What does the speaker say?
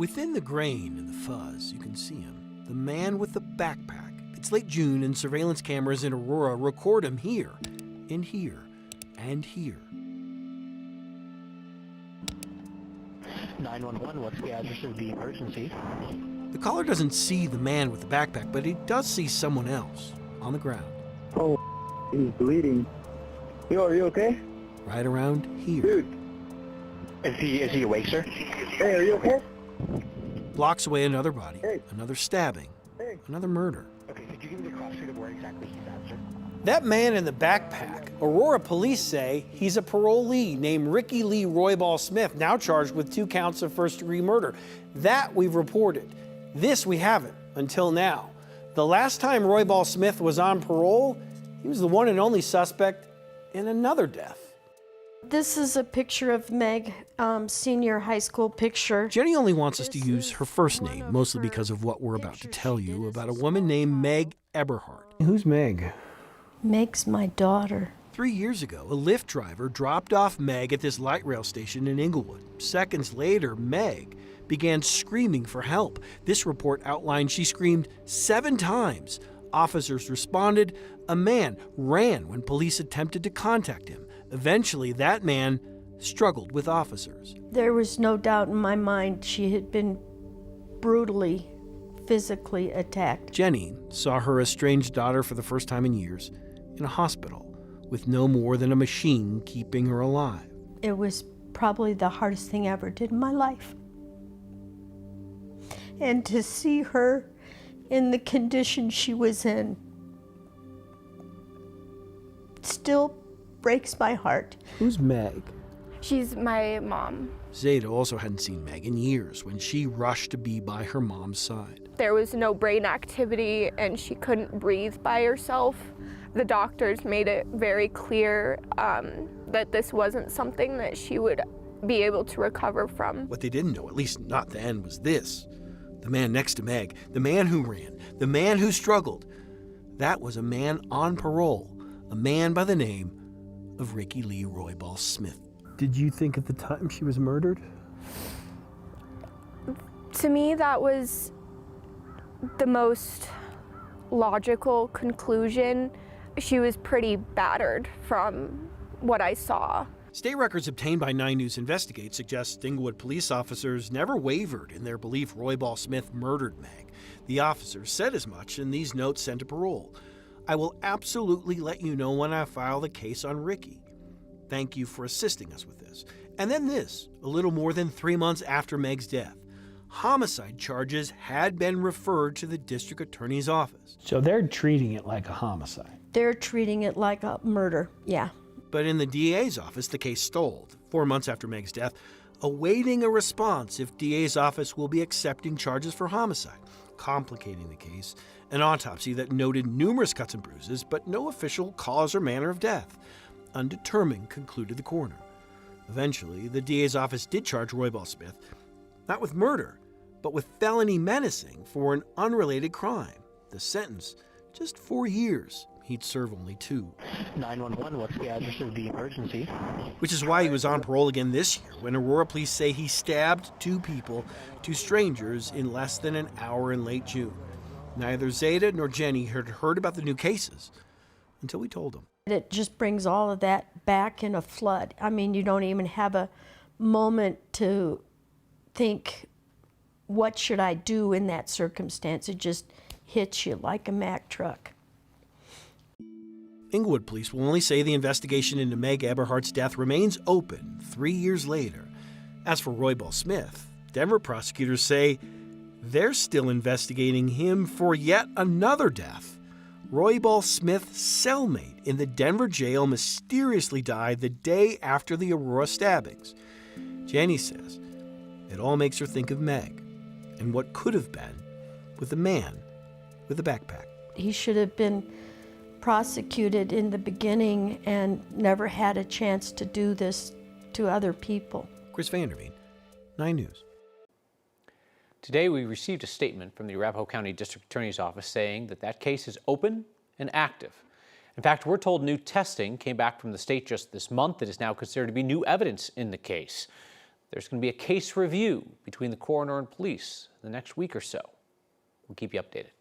Within the grain and the fuzz, you can see him. The man with the backpack. It's late June and surveillance cameras in Aurora record him here, and here, and here. 911, what's the address of the emergency? The caller doesn't see the man with the backpack, but he does see someone else on the ground. Oh, he's bleeding. Yo, are you okay? Right around here. Dude. Is he awake, sir? Hey, are you okay? Blocks away another body, Hey. another stabbing, Hey. another murder. Okay, could you give me the cross street of where exactly he's at, sir? That man in the backpack, Aurora police say he's a parolee named Lee Roybal-Smith, now charged with 2 counts of first-degree murder. That we've reported. This we haven't until now. The last time Roybal-Smith was on parole, he was the one and only suspect in another death. This is a picture of Meg, senior high school picture. Jenny only wants us to use her first name, mostly because of what we're about to tell you about a woman named Meg Eberhart. Who's Meg? Meg's my daughter. 3 years ago, a Lyft driver dropped off Meg at this light rail station in Inglewood. Seconds later, Meg began screaming for help. This report outlined she screamed 7 times. Officers responded. A man ran when police attempted to contact him. Eventually, that man struggled with officers. There was no doubt in my mind she had been brutally, physically attacked. Jenny saw her estranged daughter for the first time in years in a hospital with no more than a machine keeping her alive. It was probably the hardest thing I ever did in my life. And to see her in the condition she was in still breaks my heart. Who's Meg? She's my mom. Zeta also hadn't seen Meg in years when she rushed to be by her mom's side. There was no brain activity and she couldn't breathe by herself. The doctors made it very clear that this wasn't something that she would be able to recover from. What they didn't know, at least not then, was this. The man next to Meg, the man who ran, the man who struggled, that was a man on parole, a man by the name of Lee Roybal-Smith. Did you think at the time she was murdered? To me, that was the most logical conclusion. She was pretty battered from what I saw. State records obtained by 9 News Investigate suggest Inglewood police officers never wavered in their belief Roybal-Smith murdered Meg. The officers said as much in these notes sent to parole. I will absolutely let you know when I file the case on Ricky. Thank you for assisting us with this. And then this, a little more than 3 months after Meg's death. Homicide charges had been referred to the district attorney's office. So they're treating it like a homicide. They're treating it like a murder, yeah. But in the DA's office, the case stalled 4 months after Meg's death, awaiting a response if DA's office will be accepting charges for homicide. Complicating the case, an autopsy that noted numerous cuts and bruises, but no official cause or manner of death. Undetermined, concluded the coroner. Eventually, the DA's office did charge Roybal-Smith, not with murder, but with felony menacing for an unrelated crime. The sentence, just 4 years. He'd serve only 2. 911, what's the address of the emergency? Which is why he was on parole again this year, when Aurora police say he stabbed 2 people, 2 strangers, in less than an hour in late June. Neither Zeta nor Jenny had heard about the new cases until we told them. It just brings all of that back in a flood. I mean, you don't even have a moment to think, what should I do in that circumstance? It just hits you like a Mack truck. Inglewood police will only say the investigation into Meg Eberhart's death remains open 3 years later. As for Roybal-Smith, Denver prosecutors say they're still investigating him for yet another death. Roybal-Smith's cellmate in the Denver jail mysteriously died the day after the Aurora stabbings. Jenny says it all makes her think of Meg and what could have been with a man with a backpack. He should have been prosecuted in the beginning and never had a chance to do this to other people. Chris Vanderveen, 9 News. Today we received a statement from the Arapahoe County District Attorney's Office saying that case is open and active. In fact, we're told new testing came back from the state just this month that is now considered to be new evidence in the case. There's going to be a case review between the coroner and police the next week or so. We'll keep you updated.